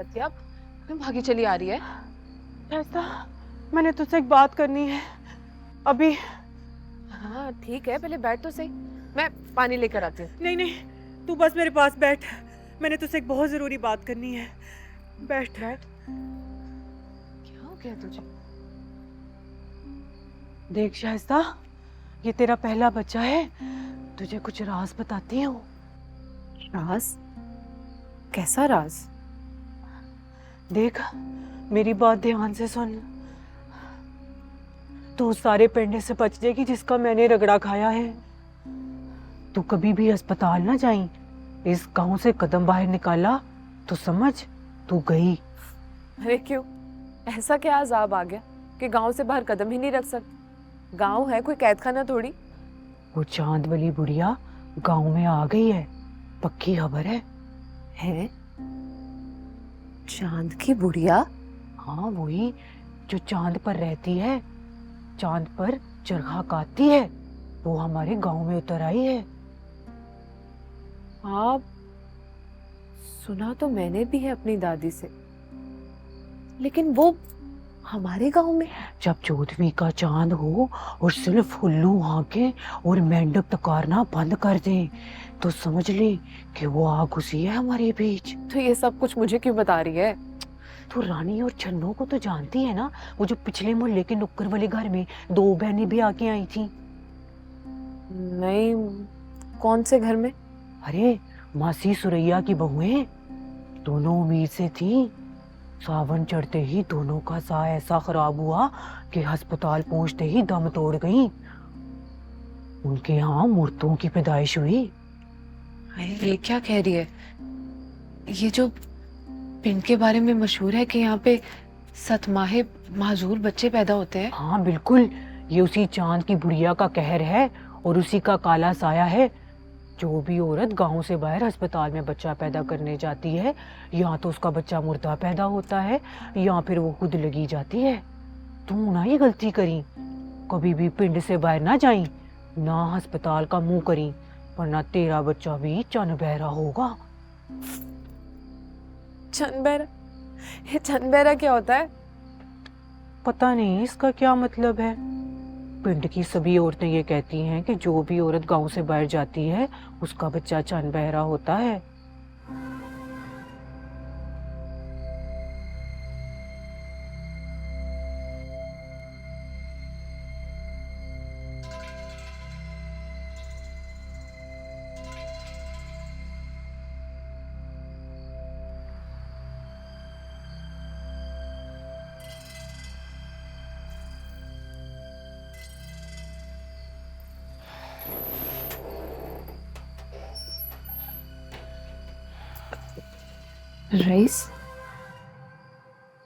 क्या अब क्यों भागी चली आ रही है? ऐसा, मैंने तुझसे एक बात करनी है अभी। हाँ ठीक है, पहले बैठ तो सही, मैं पानी लेकर आती हूँ। नहीं नहीं, तू बस मेरे पास बैठ, मैंने तुझसे एक बहुत जरूरी बात करनी है। बैठ बैठ। क्या हो गया तुझे? देख शाइस्ता, ये तेरा पहला बच्चा है, तुझे कुछ राज बताती हूँ। राज? कैसा राज? देख, मेरी बात ध्यान से सुन। तू उस सारे पेंडे से बच जाएगी जिसका मैंने रगड़ा खाया है। तू कभी भी अस्पताल ना जाई, इस गांव से कदम बाहर निकाला तो समझ तू गई। अरे क्यों, ऐसा क्या अजाब आ गया कि गांव से बाहर कदम ही नहीं रख सकते? गांव है कोई कैद खाना थोड़ी। वो चांद वाली बुढ़िया गांव में आ गई है, पक्की खबर है। है? चांद की बुढ़िया? हाँ वही, जो चांद पर रहती है, चांद पर चरखा काटती है, वो हमारे गांव में उतर आई है। हाँ, सुना तो मैंने भी है अपनी दादी से, लेकिन वो हमारे गांव में। जब 14वीं का चांद हो और सिर्फ उल्लू आके और मेंढक तकारना बंद कर दे तो समझ ले कि वो आ घुसी है हमारे बीच। तो ये सब कुछ मुझे क्यों बता रही है? तो रानी और छन्नो को तो जानती है ना, वो जो पिछले मोहल्ले के नुक्कर वाले घर में 2 बहनें भी आके आई थी। नहीं, कौन से घर में? अरे मासी सुरैया की बहुएं, दोनों उम्मीद से थी। सावन चढ़ते ही दोनों का साह ऐसा खराब हुआ कि अस्पताल पहुंचते ही दम तोड़ गईं। उनके यहाँ मूर्तों की पैदाइश हुई। ये क्या कह रही है? ये जो पिंड के बारे में मशहूर है कि यहाँ पे सतमाहे माजूर बच्चे पैदा होते हैं। हाँ बिल्कुल, ये उसी चांद की बुढ़िया का कहर है और उसी का काला साया है। जो भी औरत गांव से बाहर अस्पताल में बच्चा पैदा करने जाती है, या तो उसका बच्चा मुर्दा पैदा होता है या फिर वो खुद लगी जाती है। तू ना ये गलती करी, कभी भी पिंड से बाहर ना जाई, ना अस्पताल का मुंह करी, वरना तेरा बच्चा भी चन बहरा होगा। चंद? ये चंद क्या होता है? पता नहीं इसका क्या मतलब है। पिंड की सभी औरतें ये कहती हैं कि जो भी औरत गांव से बाहर जाती है उसका बच्चा चन बहरा होता है। रईस,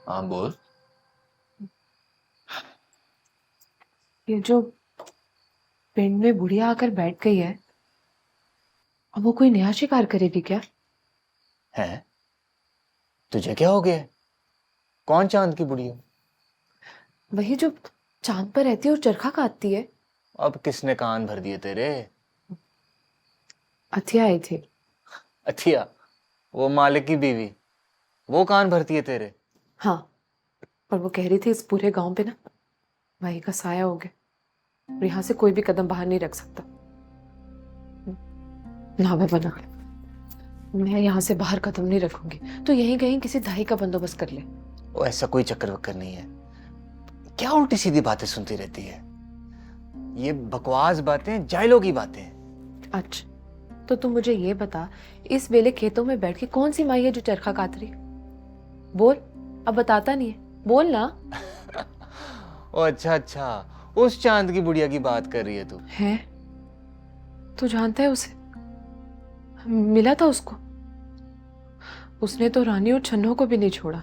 हाँ बोल। ये जो पिंड में बुढ़िया आकर बैठ गई है, अब वो कोई नया शिकार करेगी क्या? है? तुझे क्या हो गया? कौन चांद की बुढ़िया? वही जो चांद पर रहती है और चरखा काटती है। अब किसने कान भर दिए तेरे? अथिया आई थी। अथिया? वो मालिक की बीवी, वो कान भरती है तेरे? हाँ, और वो कह रही थी इस पूरे गांव पे ना वही का साया हो गया और यहाँ से कोई भी कदम बाहर नहीं रख सकता। ना बना, मैं यहाँ से बाहर कदम नहीं रखूंगी, तो यहीं कहीं किसी दाई का बंदोबस्त कर ले। वो ऐसा कोई चक्कर वक्कर नहीं है। क्या उल्टी सीधी बातें सुनती रहती है? ये बकवास बातें जायलों की बातें हैं। अच्छा, तो तुम मुझे ये बता, इस वेले खेतों में बैठ के कौन सी माई है जो चरखा काट रही? बोल, अब बताता नहीं है, बोल ना। ओ अच्छा अच्छा, उस चांद की बुढ़िया की बात कर रही है तू? है? तू जानता है उसे? मिला था उसको? उसने तो रानी और छन्नो को भी नहीं छोड़ा।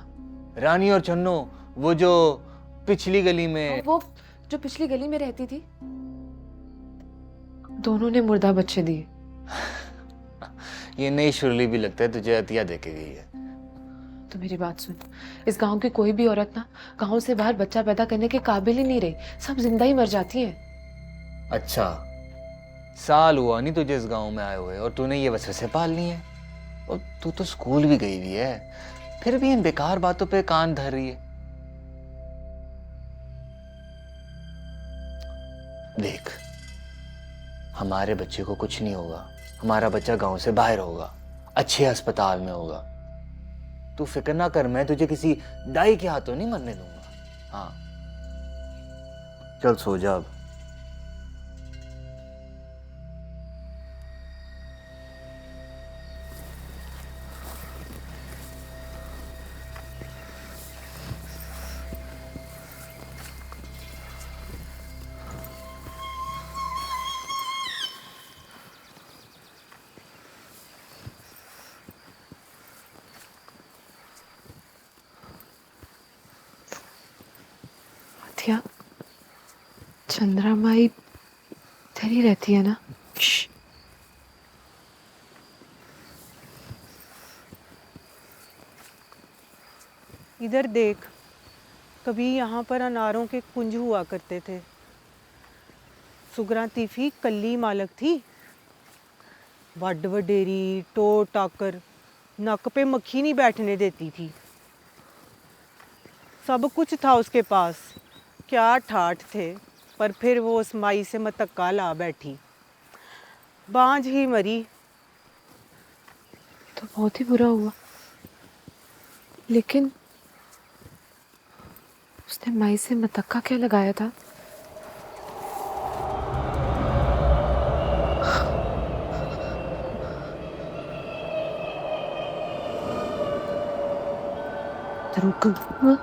रानी और छन्नो, वो जो पिछली गली में, वो जो पिछली गली में रहती थी, दोनों ने मुर्दा बच्चे दिए। ये नई शुरली भी लगता है तुझे अतिया देके गई है। तो मेरी बात सुन, इस गांव की कोई भी औरत ना गांव से बाहर बच्चा पैदा करने के काबिल ही नहीं रही, सब जिंदा ही मर जाती है। अच्छा, साल हुआ नहीं तुझे इस गांव में आए हुए और तूने ये वसवसे पाल ली है। और तू तो स्कूल भी गई हुई है, फिर भी इन बेकार बातों पे कान धर रही है। देख, हमारे बच्चे को कुछ नहीं होगा, हमारा बच्चा गांव से बाहर होगा, अच्छे अस्पताल में होगा। तू फिक्र ना कर, मैं तुझे किसी दाई के हाथों नहीं मरने दूंगा। हाँ, चल सो जा अब। अथिया, चंद्रा माई इधर ही रहती है ना? श्श। इधर देख, कभी यहाँ पर अनारों के कुंज हुआ करते थे। सुगरा तीफी कल्ली मालक थी। वड वडेरी टोर टाकर, नक पे मक्खी नहीं बैठने देती थी। सब कुछ था उसके पास, क्या ठाठ थे, पर फिर वो उस माई से मतक्का ला बैठी। बांझ ही मरी। तो बहुत ही बुरा हुआ, लेकिन उसने माई से मतक्का क्या लगाया था? हाँ?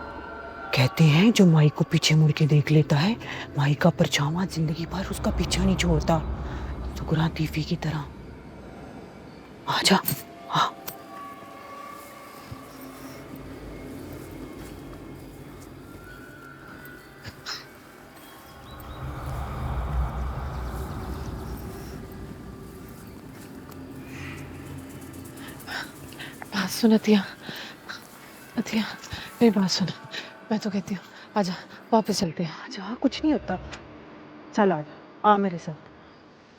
कहते हैं जो माई को पीछे मुड़ के देख लेता है, माई का परछावा जिंदगी भर उसका पीछा नहीं छोड़ता। सुगरा तीफी की तरह। आजा। हाँ। बात सुन अतिया, अतिया मेरी बात सुन, मैं तो कहती हूँ आजा वापस चलते हैं। आजा, कुछ नहीं होता। चल आजा, आ मेरे साथ,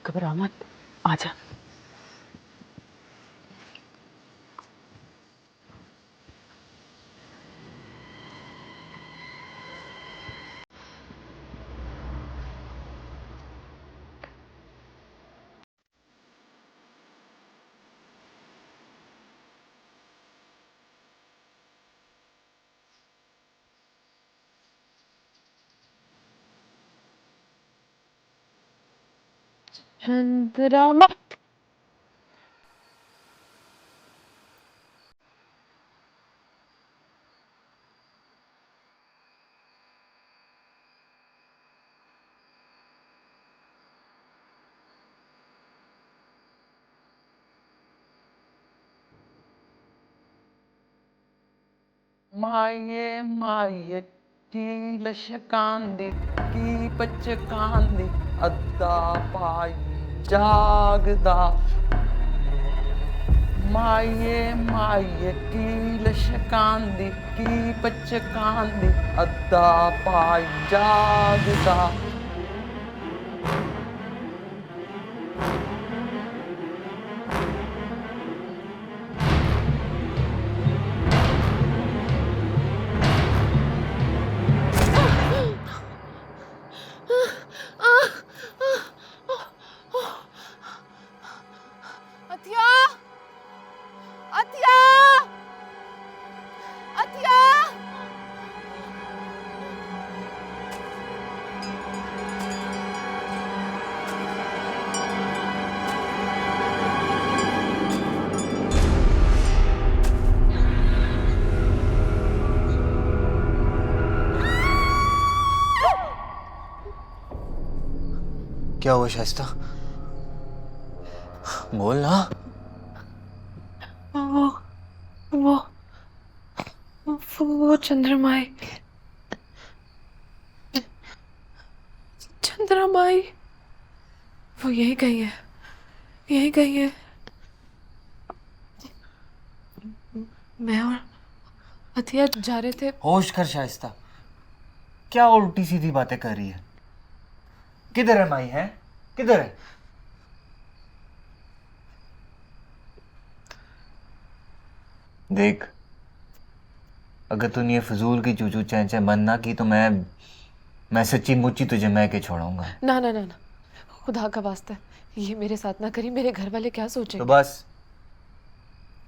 घबरा मत, आजा। चंद्रमा, മായേ മായറ്റി ലശകാന്തി കീ പച്ചകാന്തി അദ്ദാ പായി ജാഗദാ മായേ മായറ്റി ലശകാന്തി കീ പച്ചകാന്തി അദ്ദാ പായി ജാഗദാ अतिया, अतिया, अतिया। क्या हुआ शाइस्ता? बोल ना। वो वो वो चंद्रमाई, चंद्रमाई वो यही गई है, यही गई है। मैं और अतिया जा रहे थे। होश कर शाइस्ता, क्या उल्टी सीधी बातें कर रही है? किधर है माई है? किधर है? देख, अगर तूने ये फजूल की चूचू चैं चैं बंद ना की तो मैं सच्ची मुच्ची तुझे मैं के छोड़ूंगा। ना ना ना ना, खुदा का वास्ता ये मेरे साथ ना करी, मेरे घर वाले क्या तो सोचेंगे। बस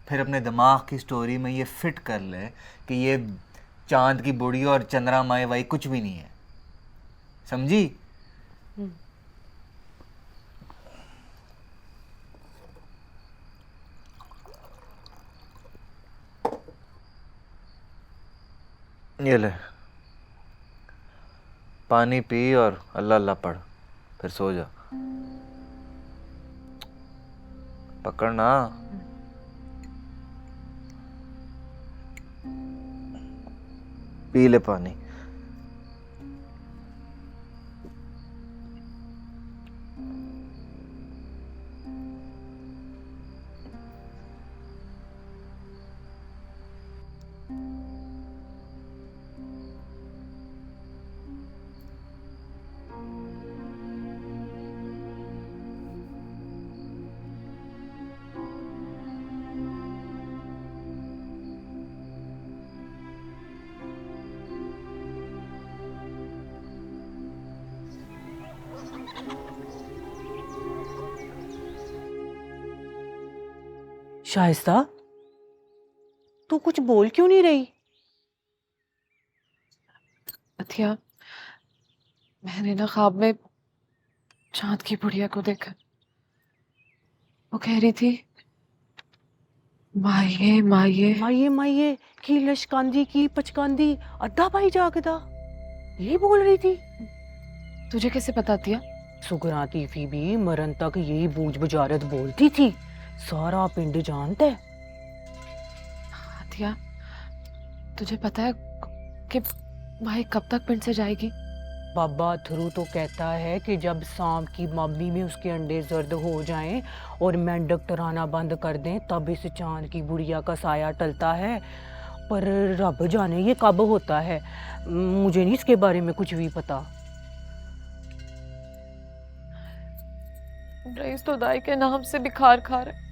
फिर अपने दिमाग की स्टोरी में ये फिट कर ले कि ये चांद की बुढ़ी और चंद्रा माई वाई कुछ भी नहीं है, समझी? ये ले पानी पी और अल्लाह अल्लाह पढ़, फिर सो जा। पकड़ना। पी ले पानी। शाइस्ता, तू कुछ बोल क्यों नहीं रही? अथिया, मैंने ना ख्वाब में चांद की बुढ़िया को देखा। वो कह रही थी, माये माये। माये माये की लशकांदी की पचकांदी अद्धा भाई जागदा, यही बोल रही थी। तुझे कैसे पता अथिया? सुगरा तीफी भी मरण तक यही बूझ बुझारत बोलती थी, सारा पिंड जानता है। अथिया, तुझे पता है कि माई कब तक पिंड से जाएगी? बाबा थरू तो कहता है कि जब सांप की मम्मी में उसके अंडे जर्द हो जाएं और मेंढक टराना बंद कर दें तब इस चांद की बुढ़िया का साया टलता है। पर रब जाने ये कब होता है, मुझे नहीं इसके बारे में कुछ भी पता। रईस तो दाई के नाम से बिखार खा रहा है,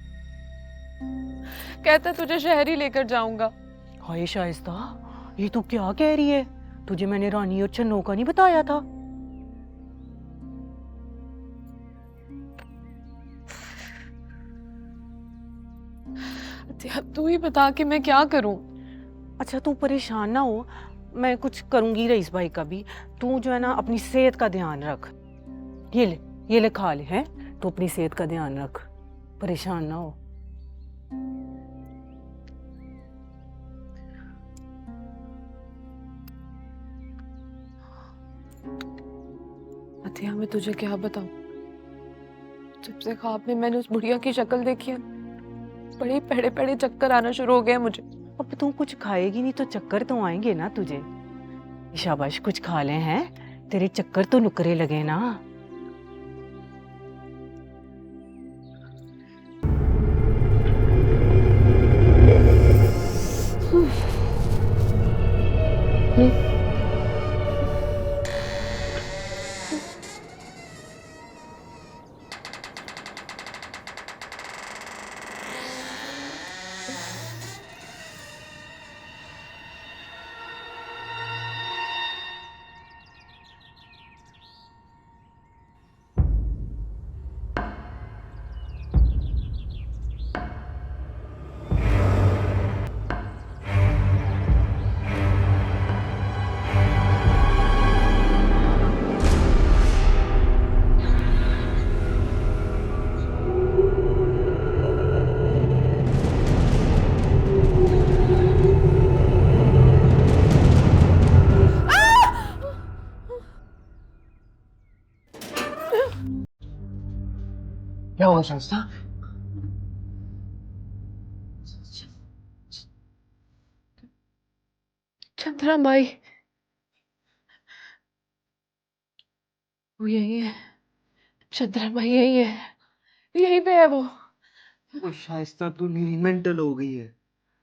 कहता है तुझे शहर ही लेकर जाऊंगा। हाय शाइस्ता, ये तू क्या कह रही है? तुझे मैंने रानी और छन्नो का नहीं बताया था? अथिया, तू ही बता कि मैं क्या करूं। अच्छा तू परेशान ना हो, मैं कुछ करूंगी रईस भाई का भी। तू जो है ना अपनी सेहत का ध्यान रख। ये ले खा ले, हैं? तू अपनी सेहत का ध्यान रख, परेशान ना हो। अथिया, मैं तुझे क्या बताऊं, जब से ख्वाब में मैंने उस बुढ़िया की शक्ल देखी है, बड़े पेड़े पेड़े चक्कर आना शुरू हो गए मुझे। अब तू कुछ खाएगी नहीं तो चक्कर तो आएंगे ना तुझे। शाबाश, कुछ खा ले, हैं? तेरे चक्कर तो नुकरे लगे ना। क्या हुआ शाइस्ता? चंद्रा माई, वो यही है। चंद्रा माई यही है, यहीं पे है वो। वो शाइस्ता तू मेंटल हो गई है,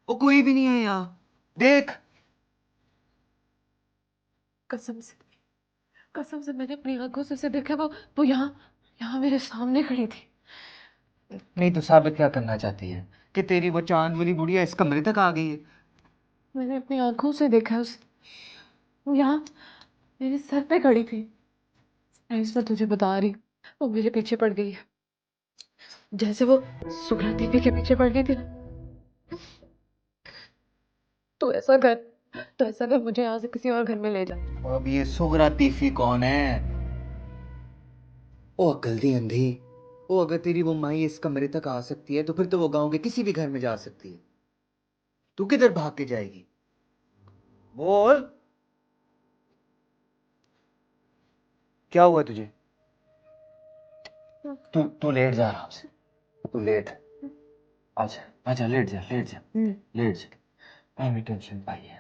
वो कोई भी नहीं है यहाँ, देख। कसम से मैंने अपनी आंखों से उसे देखा। वो यहाँ यहाँ मेरे सामने खड़ी थी। नहीं तो साबित क्या करना चाहती है? कि तेरी वो चांद वाली बुढ़िया इस कमरे तक आ गई है? मैंने अपनी आंखों से देखा उस वो यहाँ मेरे सर पे खड़ी थी। मैं तुझे बता रही, वो मेरे पीछे पड़ गई है, जैसे वो सुगरा देवी के पीछे पड़ गई थी ना। तो ऐसा कर, तो ऐसा कर, मुझे यहाँ से किसी और घर में ले जा। अब ये सुगरा तीफी कौन है? ओ अकल दी अंधी। ओ अगर तेरी वो माई इस कमरे तक आ सकती है तो फिर तो वो गांव के किसी भी घर में जा सकती है। तू किधर भाग के जाएगी? बोल, क्या हुआ तुझे? तू तू लेट जा आराम से। तू लेट। आजा आजा, लेट जा लेट जा लेट जा। मैं भी टेंशन पाई है।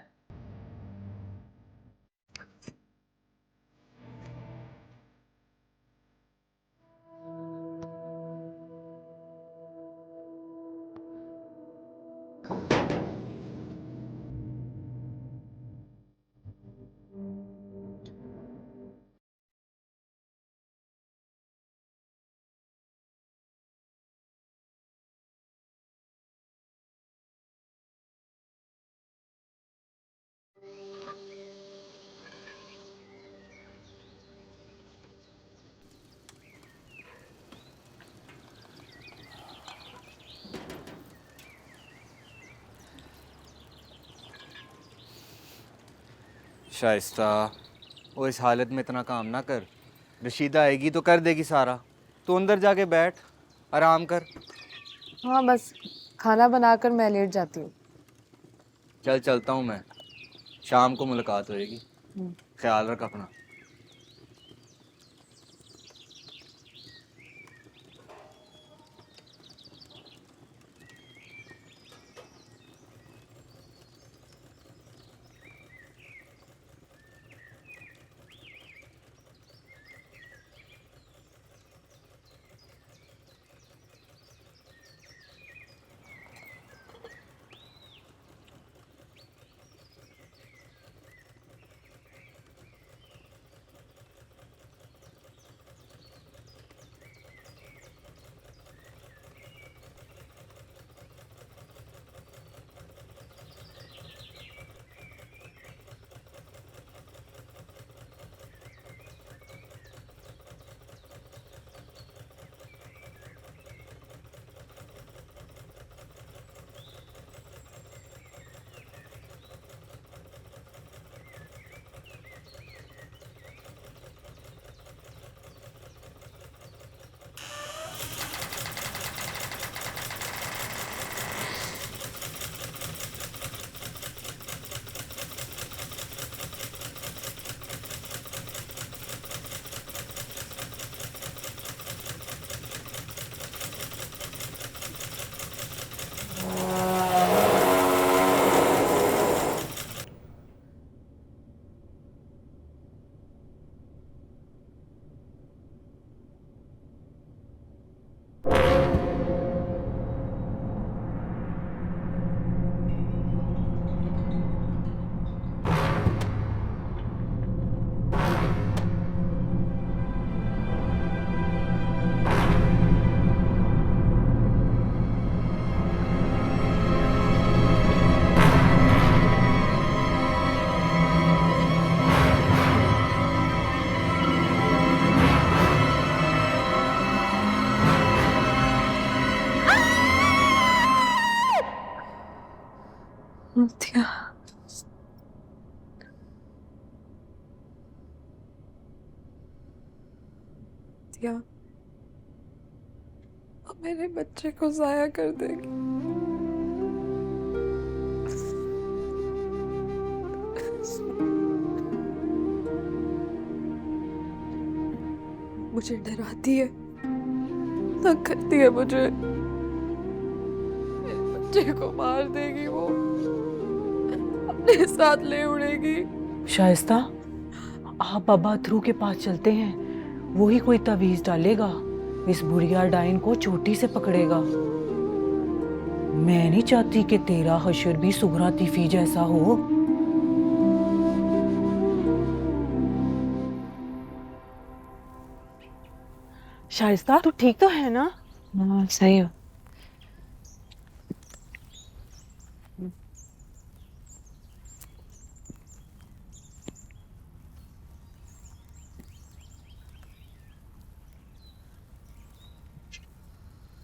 शाइस्ता, वो इस हालत में इतना काम ना कर। रशीदा आएगी तो कर देगी सारा। तू अंदर जाके बैठ, आराम कर। हाँ बस खाना बनाकर मैं लेट जाती हूँ। चल चलता हूँ मैं, शाम को मुलाकात होएगी। ख्याल रख अपना। दिया, दिया, अब मेरे बच्चे को जाया कर देगी। मुझे डराती है, तंग करती है मुझे। मेरे बच्चे को मार देगी वो, अपने साथ ले उड़ेगी। शाइस्ता, आप बाबा ध्रुव के पास चलते हैं, वो ही कोई तवीज डालेगा, इस बुढ़िया डाइन को चोटी से पकड़ेगा। मैं नहीं चाहती कि तेरा हशर भी सुगरा तीफी जैसा हो। शाइस्ता, तू ठीक तो है ना? हाँ सही हो।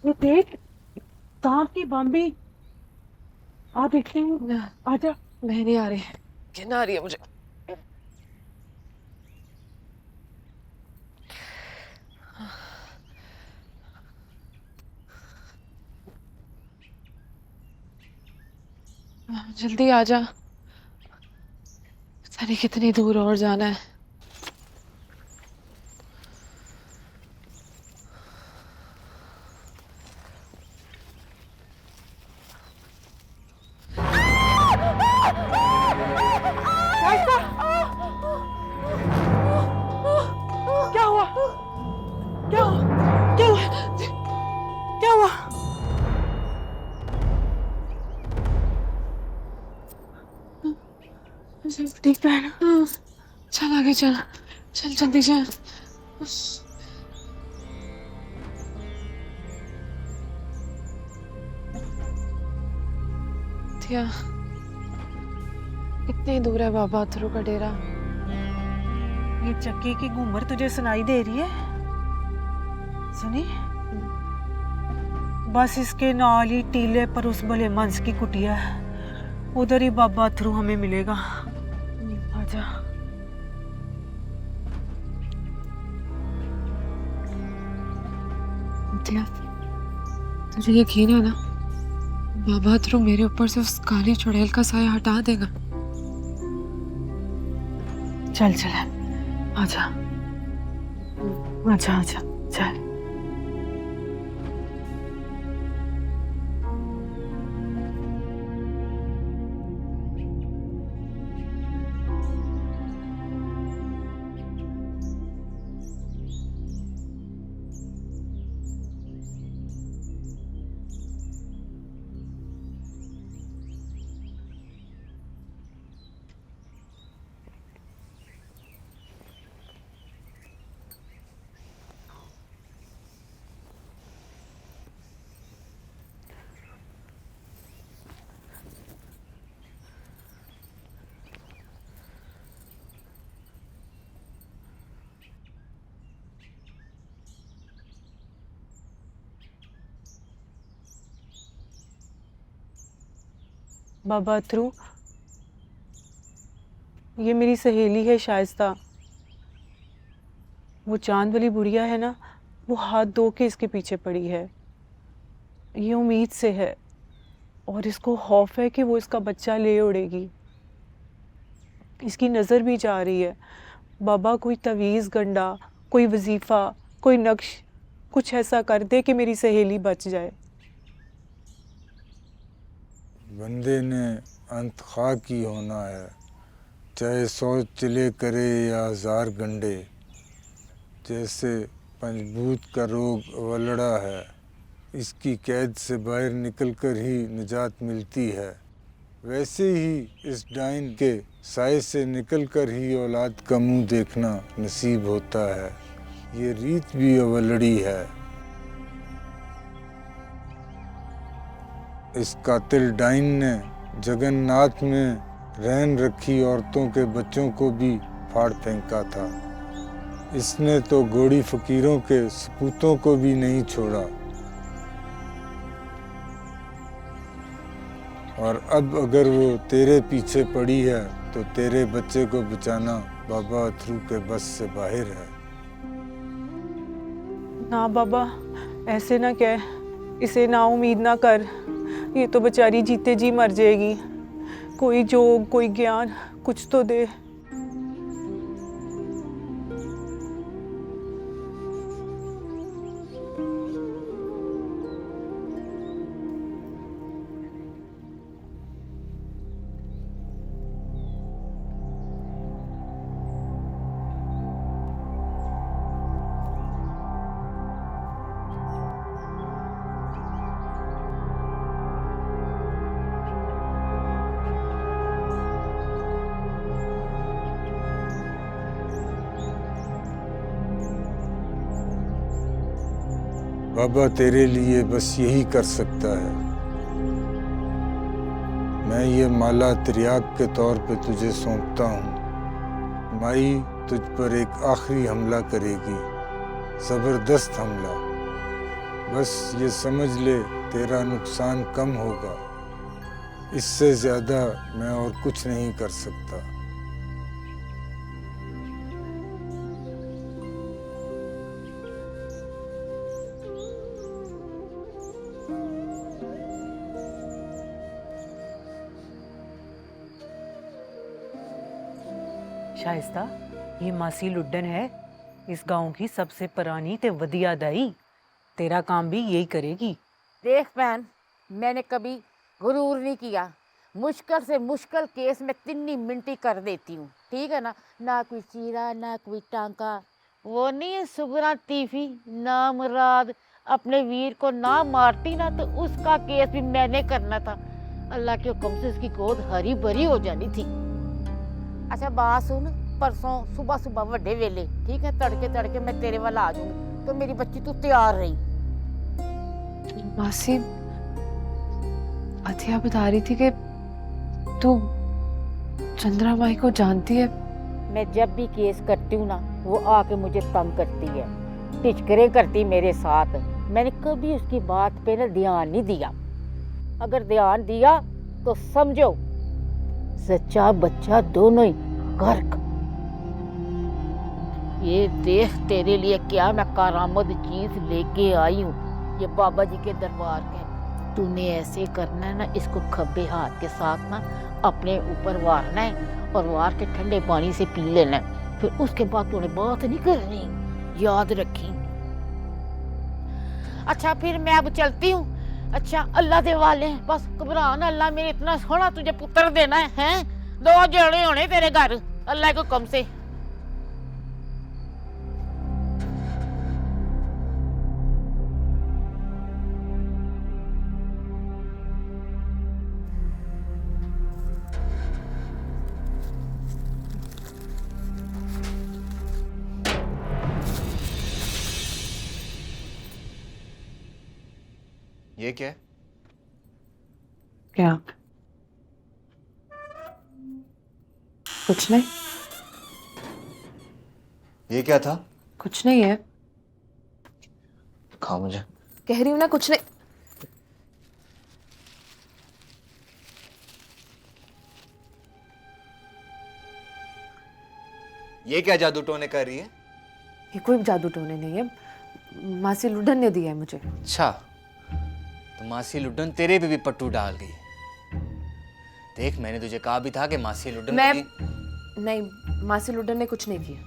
ये देख, सांप की बम्बी। आ देखते हैं, आजा। मैं नहीं आ रही, घिन आ रही है मुझे। जल्दी आ जा, पता नहीं कितनी दूर और जाना है। क्या हुआ? क्या हुआ? क्या हुआ? क्या हुआ? सब ठीक है ना? चल आगे चल, चल जल्दी चल। थिया, कितनी दूर है बाबा अथरू का डेरा? ये चक्की की घूमर तुझे सुनाई दे रही है? सुनी? बस इसके नाल ही टीले पर उस भले मांस की कुटिया है, उधर ही बाबा अथरू हमें मिलेगा। आजा। थिया, तुझे यकीन है ना, बाबा अथरू मेरे ऊपर से उस काली चुड़ैल का साया हटा देगा? चल चल, आजा आजा आजा, चल। बाबा अथरू, ये मेरी सहेली है शाइस्ता। वो चांद वाली बुढ़िया है ना, वो हाथ धो के इसके पीछे पड़ी है। ये उम्मीद से है और इसको खौफ है कि वो इसका बच्चा ले उड़ेगी। इसकी नज़र भी जा रही है। बाबा कोई तवीज़ गंडा, कोई वजीफ़ा, कोई नक्श, कुछ ऐसा कर दे कि मेरी सहेली बच जाए। बंदे ने अंत खा की होना है, चाहे 100 चिले करे या 1000 गंडे। जैसे पंचभूत का रोग अवलड़ा है, इसकी कैद से बाहर निकलकर ही निजात मिलती है, वैसे ही इस डाइन के साए से निकलकर ही औलाद का मुंह देखना नसीब होता है। ये रीत भी अवलड़ी है। इस कातिल डाइन ने जगन्नाथ में रहन रखी औरतों के बच्चों को भी फाड़ फेंका था। इसने तो गोड़ी फकीरों के सपूतों को भी नहीं छोड़ा। और अब अगर वो तेरे पीछे पड़ी है तो तेरे बच्चे को बचाना बाबा अथरू के बस से बाहर है। ना बाबा, ऐसे ना कह, इसे ना उम्मीद ना कर। ये तो बेचारी जीते जी मर जाएगी। कोई जोग, कोई ज्ञान, कुछ तो दे। बाबा तेरे लिए बस यही कर सकता है। मैं ये माला तिर्याग के तौर पे तुझे सौंपता हूँ। माई तुझ पर एक आखिरी हमला करेगी, ज़बरदस्त हमला। बस ये समझ ले तेरा नुकसान कम होगा, इससे ज़्यादा मैं और कुछ नहीं कर सकता। शाइस्ता, ये मासी लुड्डन है, इस गांव की सबसे पुरानी ते वधिया दाई। तेरा काम भी यही करेगी। देख बहन, मैंने कभी गुरूर नहीं किया। मुश्किल से मुश्किल केस में 3 मिनट ही कर देती हूँ, ठीक है ना। ना कोई चीरा ना कोई टांका। वो नहीं है सुगरा तीफी ना मुराद अपने वीर को ना मारती ना तो उसका केस भी मैंने करना था। अल्लाह के हुक्म से उसकी गोद हरी भरी हो जानी थी। अच्छा बात सुन, परसों सुबह सुबह वड्डे वेले, ठीक है, तड़के तड़के मैं तेरे वाला आ जाऊंगी, तो मेरी बच्ची तू तैयार रही। मासी, अथिया बता रही थी कि तू चंद्रा माई को जानती है। मैं जब भी केस करती हूँ ना, वो आके मुझे तंग करती है, टिचकरे करती मेरे साथ। मैंने कभी उसकी बात पे ना ध्यान नहीं दिया। अगर ध्यान दिया तो समझो सच्चा बच्चा दोनों ही गर्क। ये देख तेरे लिए क्या मैं करामत चीज लेके आई हूँ। ये बाबा जी के दरबार के। तूने ऐसे करना है ना, इसको खब्बे हाथ के साथ ना अपने ऊपर वारना है और वार के ठंडे पानी से पी लेना है। फिर उसके बाद तूने बात नहीं करनी, याद रखी। अच्छा फिर मैं अब चलती हूँ। अच्छा अल्लाह दे वाले, बस घबरा ना। अल्लाह मेरे इतना सोना तुझे पुत्र देना है, हैं? 2 जने होने तेरे घर अल्लाह को कम से। ये क्या है? क्या? कुछ नहीं। ये क्या था? कुछ नहीं है। खा मुझे। कह रही हूँ ना कुछ नहीं। ये क्या जादू टोने कर रही है? ये कोई जादू टोने नहीं है, मासी लुड्डन ने दिया है मुझे। अच्छा, तो मासी लुड्डन तेरे पे भी पट्टू डाल गई। देख मैंने तुझे कहा भी था कि मासी लुड्डन नहीं, मासी लुड्डन ने कुछ नहीं किया।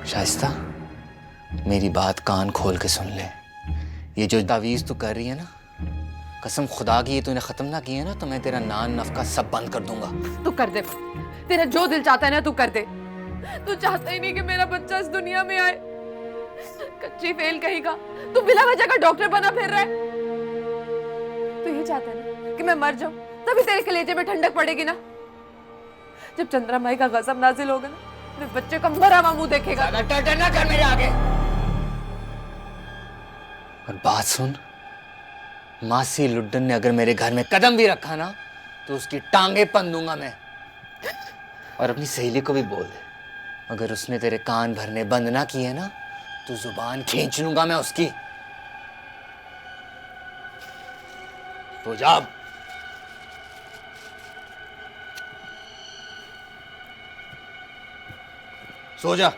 शाइस्ता, मेरी बात कान खोल के सुन ले। ये जो तावीज़ तू कर रही है ना, कसम खुदा की ये तूने खत्म ना की है ना, तो मैं तेरा नान नफका सब बंद कर दूंगा। तू कर दे, तेरा जो दिल चाहता है ना तू कर दे। तू चाहता ही नहीं कि मेरा बच्चा इस दुनिया में आए। कच्ची फेल कहेगा, तू बिना वजह का डॉक्टर बना फिर रहा है। तू ये चाहता है ना कि मैं मर जाऊं, तभी तेरे कलेजे में ठंडक पड़ेगी ना। जब चंद्रा माई का गजब नाजिल होगा ना, मेरे बच्चे का मरा हुआ मुंह देखेगा। ना कर मेरे आगे। और बात सुन, मासी लुड्डन ने अगर मेरे घर में कदम भी रखा ना, तो उसकी टांगे पन दूंगा मैं। और अपनी सहेली को भी बोल दे, अगर उसने तेरे कान भरने बंद ना किए ना, तो जुबान खींच लूंगा मैं उसकी। तो जा। सो जा।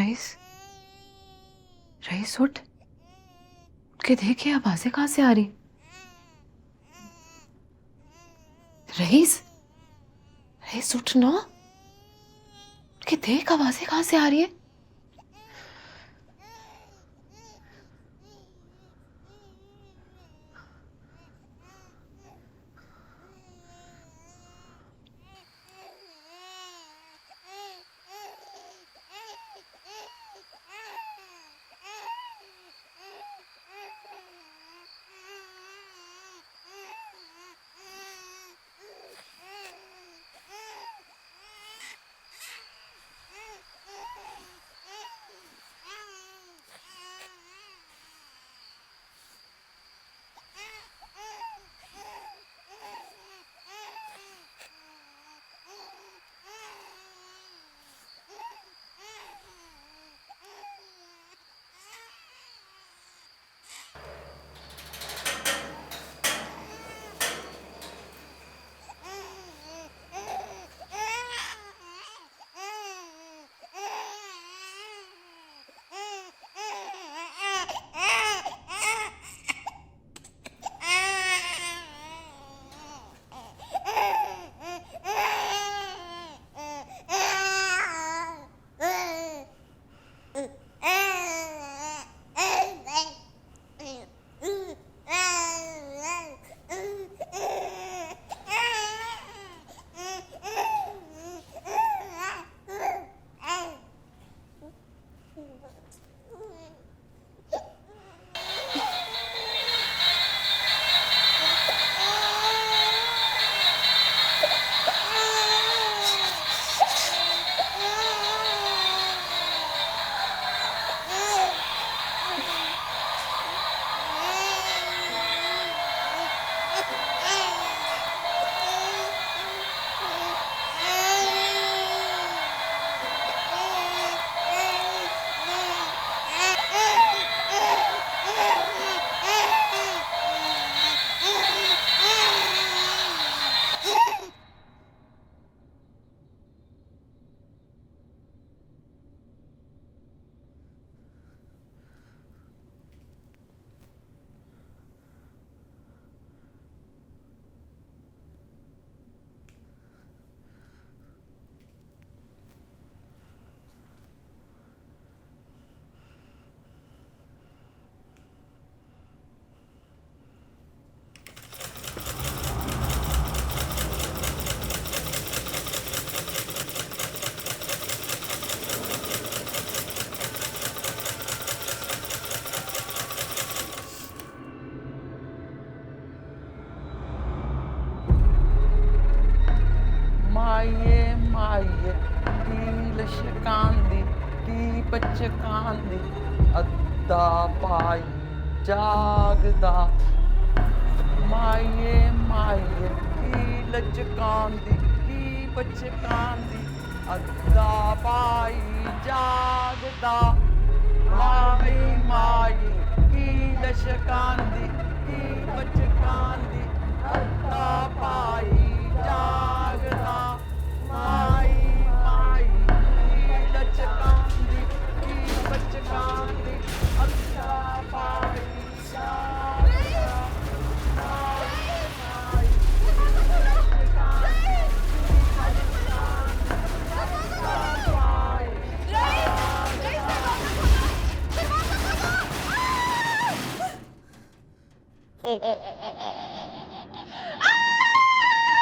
रईस, रईस उठ के देखे आवाजें कहाँ से आ रही। रईस, रईस उठ ना, उठ के देख आवाजें कहाँ से आ रही है। कांदी ती बच्चे कांदी अद्दा पाई जागदा माये माये की लचकांदी की बच्चे कांदी अद्दा पाई जागदा माई माई की लचकांदी की बच्चे कांदी अद्दा पाई जागदा माई माई की लचकांदी की बच्चे कांदी अद्दा पाई जागदा माई माई की लचकांदी की बच्चे कांदी अद्दा पाई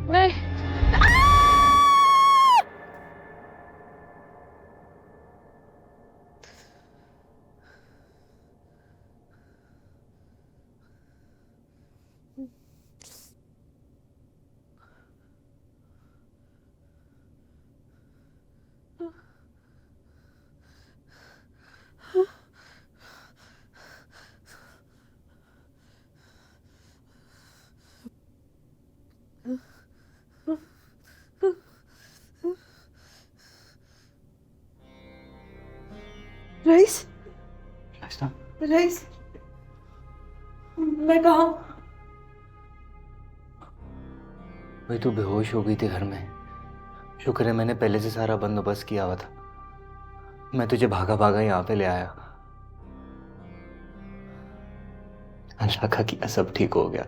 नहीं। रईस, शाइस्ता, रईस, मैं कहाँ हूँ? भाई तू बेहोश हो गई थी घर में। शुक्र है मैंने पहले से सारा बंदोबस्त किया हुआ था। मैं तुझे भागा भागा यहाँ पे ले आया। अल्लाह का किया सब ठीक हो गया।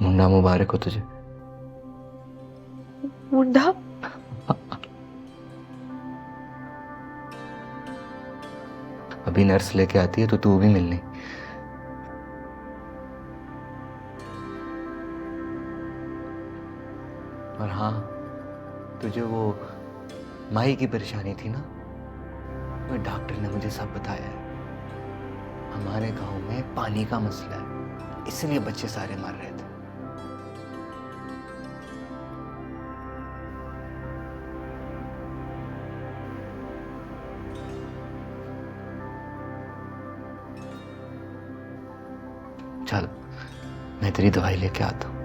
मुंडा मुबारक हो तुझे। मुंडा? अभी नर्स लेके आती है तो तू भी मिलनी। और हाँ, तुझे वो माई की परेशानी थी ना, वो डॉक्टर ने मुझे सब बताया है। हमारे गांव में पानी का मसला है, इसलिए बच्चे सारे मर रहे थे। चल, मैं तेरी दवाई लेके आता हूँ।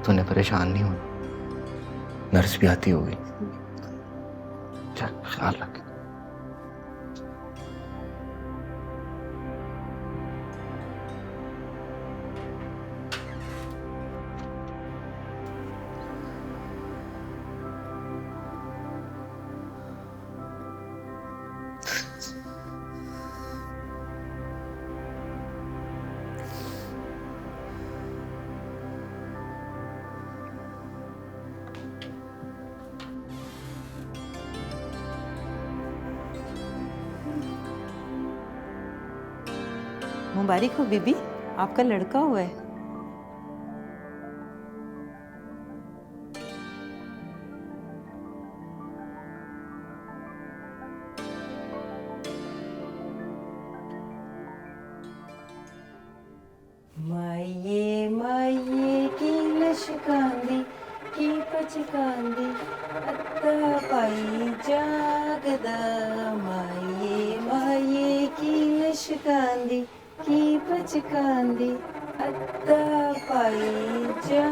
तूने परेशान नहीं होना, नर्स भी आती होगी। चल, ख्याल रख। मुबारक हो बीबी, आपका लड़का हुआ है। माये माये की लशकांदी की पचकांदी अत्ता पाई जागदा। माये माये की लशकांदी की पचकांदी अत्ता पाई जा